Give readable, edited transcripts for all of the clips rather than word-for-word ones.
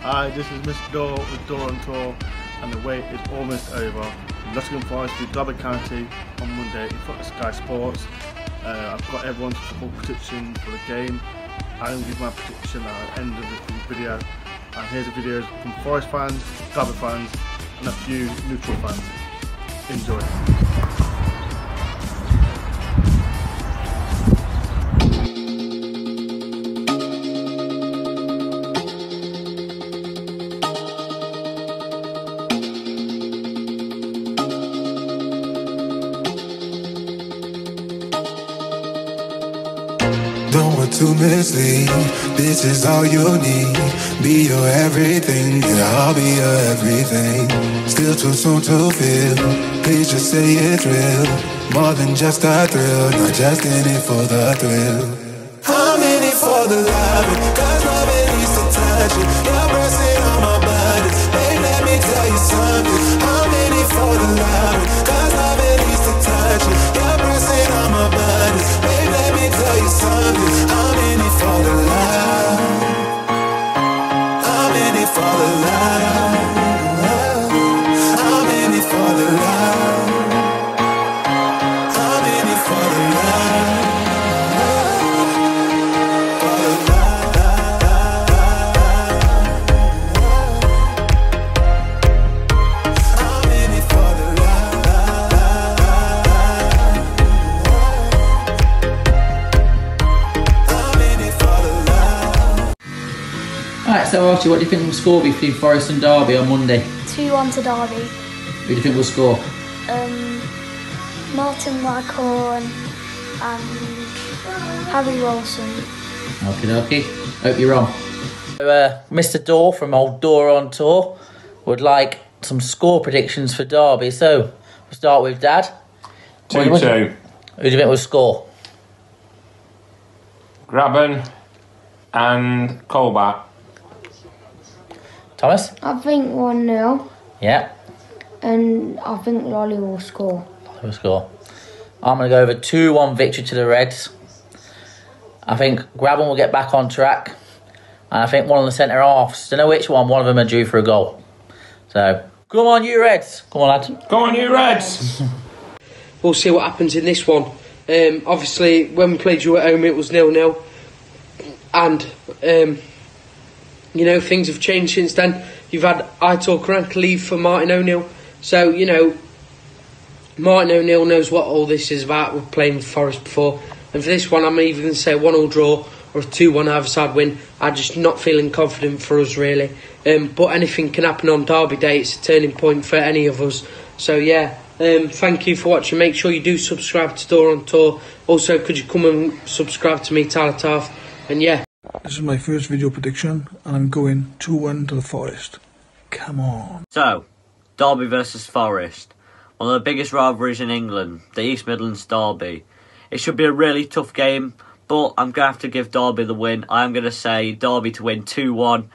Hi, this is Mr Dore with Daughter on Tour, and the wait is almost over. Nottingham Forest with Derby County on Monday in front of Sky Sports. I've got everyone's full prediction for the game. I'm going to give my prediction at the end of the video. And here's the videos from Forest fans, Derby fans, and a few neutral fans. Enjoy. Don't want to mislead, this is all you need. Be your everything, and I'll be your everything. Still too soon to feel, please just say it's real. More than just a thrill, not just in it for the thrill. I'm in it for the loving, cause loving needs to touch it. You're pressing on my body, babe, let me tell you something. I'm in it for the loving, cause loving needs to touch it. You're pressing on my body, babe, let me tell you something. I'm in it for the love. I'm in it for the love. I'm in it for the love. I'm in it for the love. For the love. I'm in it for the love. I'm in it for the love. Alright, so Archie, what do you think will score be between Forest and Derby on Monday? 2-1 to Derby. Who do you think will score? Martin Lycorn and Harry Wilson. Okie dokie. Hope you're wrong. So, Mr Dore from Old Daughter on Tour would like some score predictions for Derby. So, we'll start with Dad. 2-2. Who do you think will score? Grabban and Colbert. Thomas? I think 1-0, Yeah. and I think Lolly will score. Who will score? I'm going to go over 2-1 victory to the Reds. I think Grabban will get back on track. And I think one of the centre-halves, don't know which one of them are due for a goal. So, come on you Reds. Come on lad. Go on, you Reds! We'll see what happens in this one. Obviously, when we played you at home, it was 0-0. And, you know, things have changed since then. You've had Aitor Karanka leave for Martin O'Neill. So, you know, Martin O'Neill knows what all this is about. We've played with Forest before. And for this one, I'm either going to say a 1-1 draw or a 2-1 either side win. I'm just not feeling confident for us, really. But anything can happen on Derby Day. It's a turning point for any of us. So, yeah, thank you for watching. Make sure you do subscribe to Daughter on Tour. Also, could you come and subscribe to me, Tyler Taff? And, yeah. This is my first video prediction, and I'm going 2-1 to the Forest. Come on. So, Derby versus Forest. One of the biggest rivalries in England, the East Midlands Derby. It should be a really tough game, but I'm going to have to give Derby the win. I'm going to say Derby to win 2-1.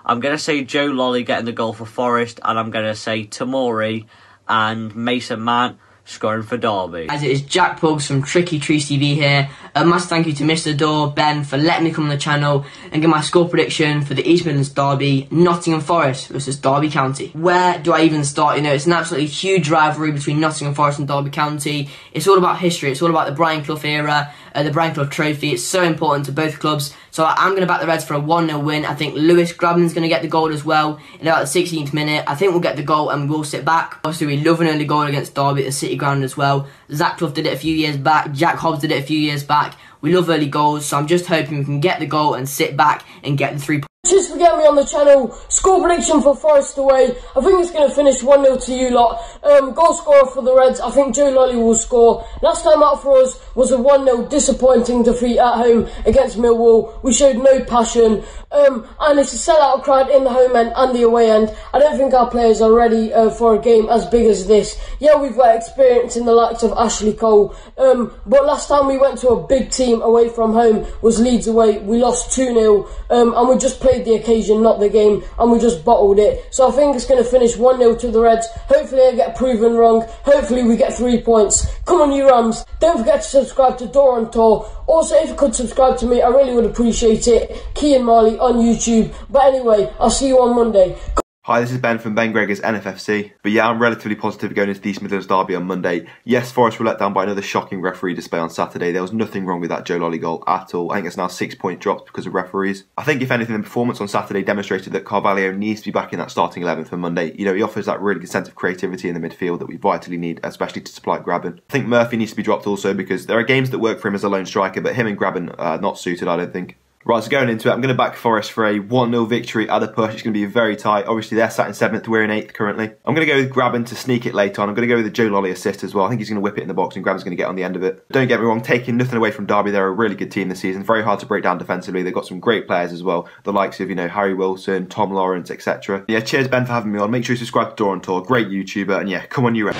I'm going to say Joe Lolly getting the goal for Forest, and I'm going to say Tamori and Mason Mount scoring for Derby. As it is Jack Pugs from Tricky Trees TV here. A massive thank you to Mr Dore, Ben, for letting me come on the channel and give my score prediction for the East Midlands Derby, Nottingham Forest versus Derby County. Where do I even start? You know, it's an absolutely huge rivalry between Nottingham Forest and Derby County. It's all about history. It's all about the Brian Clough era, the Brian Clough Trophy. It's so important to both clubs. So I'm going to back the Reds for a 1-0 win. I think Lewis Grabman's going to get the goal as well in about the 16th minute. I think we'll get the goal and we'll sit back. Obviously, we love an early goal against Derby at the City Ground as well. Zach Clough did it a few years back. Jack Hobbs did it a few years back. We love early goals, so I'm just hoping we can get the goal and sit back and get the 3 points. Just for getting me on the channel. Score prediction for Forest away. I think it's going to finish 1-0 to you lot. Goal scorer for the Reds. I think Joe Lolly will score. Last time out for us was a 1-0 disappointing defeat at home against Millwall. We showed no passion. And it's a sellout crowd in the home end and the away end. I don't think our players are ready for a game as big as this. Yeah, we've got experience in the likes of Ashley Cole. But last time we went to a big team away from home was Leeds away. We lost 2-0. And we just played played the occasion, not the game, and we just bottled it. So I think it's going to finish 1-0 to the Reds. Hopefully I get proven wrong. Hopefully we get 3 points. Come on, you Rams. Don't forget to subscribe to Daughter Nyah. Also, if you could subscribe to me, I really would appreciate it. Kean Marley on YouTube. But anyway, I'll see you on Monday. Hi, this is Ben from Ben Gregor's NFFC. But yeah, I'm relatively positive going into the East Midlands derby on Monday. Yes, Forest were let down by another shocking referee display on Saturday. There was nothing wrong with that Joe Lolly goal at all. I think it's now 6-point drops because of referees. I think if anything, the performance on Saturday demonstrated that Carvalho needs to be back in that starting 11 for Monday. You know, he offers that really good sense of creativity in the midfield that we vitally need, especially to supply Grabban. I think Murphy needs to be dropped also because there are games that work for him as a lone striker, but him and Grabban are not suited, I don't think. Right, so going into it, I'm going to back Forest for a 1-0 victory at the push. It's going to be very tight. Obviously, they're sat in 7th, we're in 8th currently. I'm going to go with Grabban to sneak it late on. I'm going to go with the Joe Lolly assist as well. I think he's going to whip it in the box and Grabban's going to get on the end of it. Don't get me wrong, taking nothing away from Derby, they're a really good team this season. Very hard to break down defensively. They've got some great players as well. The likes of, you know, Harry Wilson, Tom Lawrence, etc. Yeah, cheers Ben for having me on. Make sure you subscribe to Daughter Nyah. Great YouTuber. And yeah, come on you.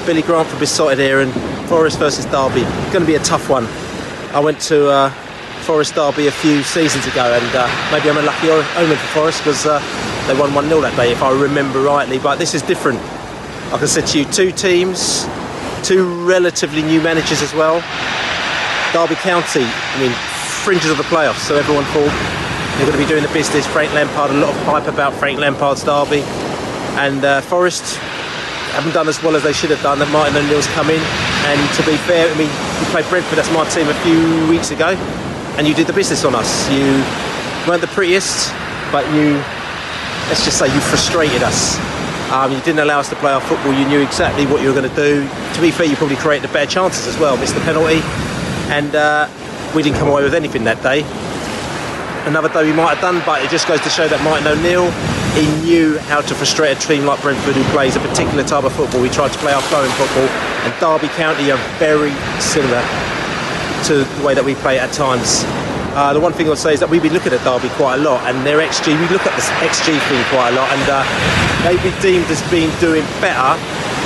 Billy Grant from Besotted here, and Forest versus Derby. Going to be a tough one. I went to Forest Derby a few seasons ago, and maybe I'm a lucky omen for Forest because they won 1-0 that day, if I remember rightly. But this is different. Like I said to you, 2 teams, 2 relatively new managers as well. Derby County, I mean, fringes of the playoffs, so everyone thought they're going to be doing the business. Frank Lampard, a lot of hype about Frank Lampard's Derby, and Forest haven't done as well as they should have done. That Martin O'Neill's come in, and to be fair, I mean, we played Brentford, that's my team, a few weeks ago, and you did the business on us. You weren't the prettiest, but you, let's just say, you frustrated us. You didn't allow us to play our football. You knew exactly what you were going to do. To be fair, you probably created the better chances as well. Missed the penalty, and we didn't come away with anything that day. Another day we might have done, but it just goes to show that Martin O'Neill, he knew how to frustrate a team like Brentford who plays a particular type of football. We tried to play our flowing football, and Derby County are very similar to the way that we play at times. The one thing I'll say is that we've been looking at Derby quite a lot, and their XG, we look at this XG thing quite a lot, and they've been deemed as being doing better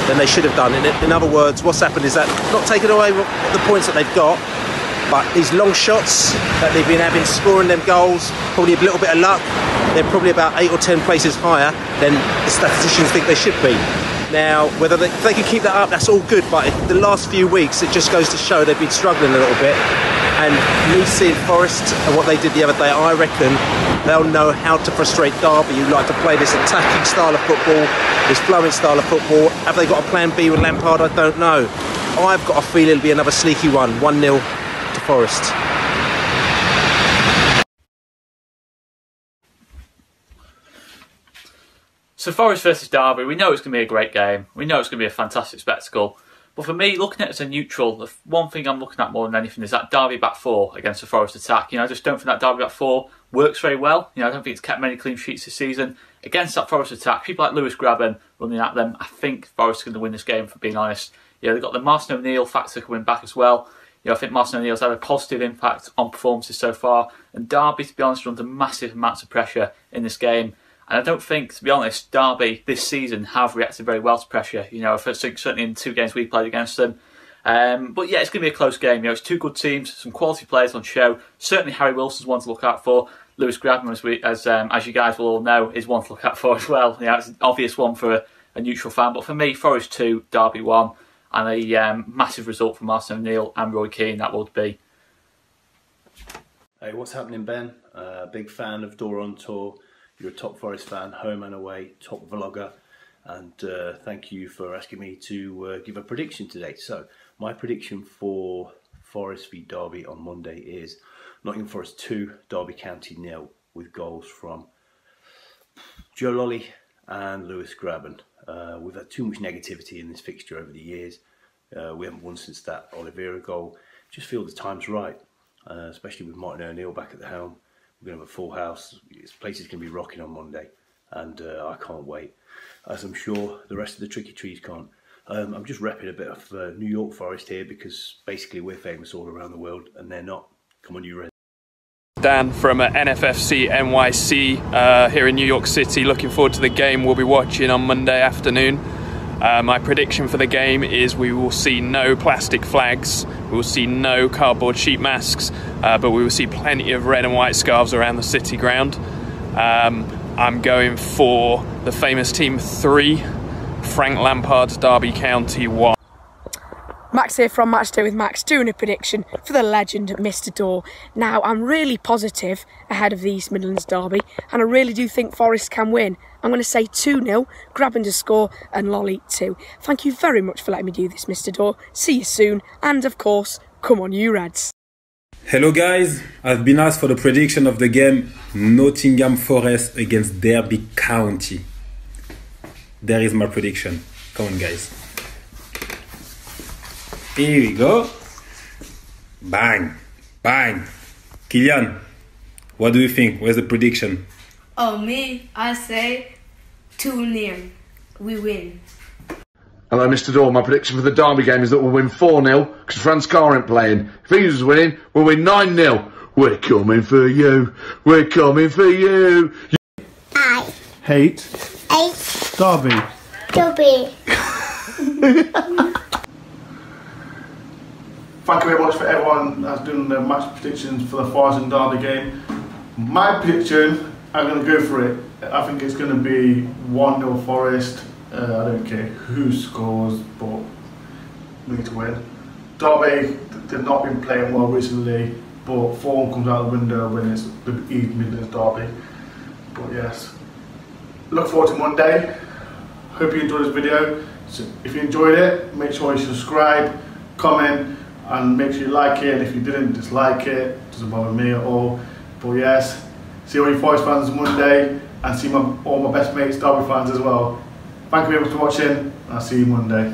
than they should have done. In other words, what's happened is that, not taking away the points that they've got, but these long shots that they've been having, scoring them goals, probably a little bit of luck, they're probably about 8 or 10 places higher than the statisticians think they should be. Now, whether if they can keep that up, that's all good, but the last few weeks, it just goes to show they've been struggling a little bit. And me seeing Forest and what they did the other day, I reckon they'll know how to frustrate Derby, who like to play this attacking style of football, this flowing style of football. Have they got a plan B with Lampard? I don't know. I've got a feeling it'll be another sneaky one, 1-0 to Forest. So Forest versus Derby, we know it's going to be a great game. We know it's going to be a fantastic spectacle. But for me, looking at it as a neutral, the one thing I'm looking at more than anything is that Derby back four against the Forest attack. You know, I just don't think that Derby back four works very well. You know, I don't think it's kept many clean sheets this season. Against that Forest attack, people like Lewis Grabban running at them, I think Forest are going to win this game, for being honest. You know, they've got the Martin O'Neill factor coming back as well. You know, I think Martin O'Neill's had a positive impact on performances so far. And Derby, to be honest, are under massive amounts of pressure in this game. And I don't think, to be honest, Derby this season have reacted very well to pressure. You know, certainly in the 2 games we played against them. But yeah, it's going to be a close game. You know, it's 2 good teams, some quality players on show. Certainly Harry Wilson's one to look out for. Lewis Grabban, as you guys will all know, is one to look out for as well. You know, it's an obvious one for a neutral fan. But for me, Forest 2, Derby 1, and a massive result from Martin O'Neill and Roy Keane, that would be. Hey, what's happening, Ben? Big fan of Daughter Nyah. You're a top Forest fan, home and away, top vlogger, and thank you for asking me to give a prediction today. So, my prediction for Forest v Derby on Monday is Nottingham Forest 2, Derby County 0, with goals from Joe Lolly and Lewis Grabban. We've had too much negativity in this fixture over the years. We haven't won since that Oliveira goal. Just feel the time's right, especially with Martin O'Neill back at the helm. We're going to have a full house. This place is going to be rocking on Monday, and I can't wait, as I'm sure the rest of the Tricky Trees can't. I'm just repping a bit of New York Forest here because basically we're famous all around the world and they're not. Come on, you Reds. Dan from NFFC NYC here in New York City. Looking forward to the game we'll be watching on Monday afternoon. My prediction for the game is we will see no plastic flags, we will see no cardboard sheet masks, but we will see plenty of red and white scarves around the City ground. I'm going for the famous team 3, Frank Lampard's Derby County 1. Max here from Matchday with Max, doing a prediction for the legend Mr Dore. Now, I'm really positive ahead of the East Midlands derby, and I really do think Forest can win. I'm going to say 2-0, Grabbing to score, and Lolly 2. Thank you very much for letting me do this, Mr Dore. See you soon, and of course, come on you Reds. Hello guys, I've been asked for the prediction of the game Nottingham Forest against Derby County. There is my prediction. Come on guys. Here we go. Bang, bang. Kylian, what do you think? Where's the prediction? Oh, me? I say 2-0. We win. Hello, Mr Dore. My prediction for the Derby game is that we'll win 4-0 because Franz Carr ain't playing. If he was winning, we'll win 9-0. We're coming for you. We're coming for you. Hate. Derby. Thank you very much for everyone that's done the match predictions for the Forest and Derby game. My prediction, I'm going to go for it. I think it's going to be 1-0 Forest. I don't care who scores, but we need to win. Derby, they've not been playing well recently, but form comes out the window when it's the East Midlands derby. But yes, look forward to Monday. Hope you enjoyed this video. So if you enjoyed it, make sure you subscribe, comment, and make sure you like it. And if you didn't dislike it, it doesn't bother me at all. But yes, see all you Forest fans Monday, and see all my best mates Derby fans as well. Thank you very much for watching, and I'll see you Monday.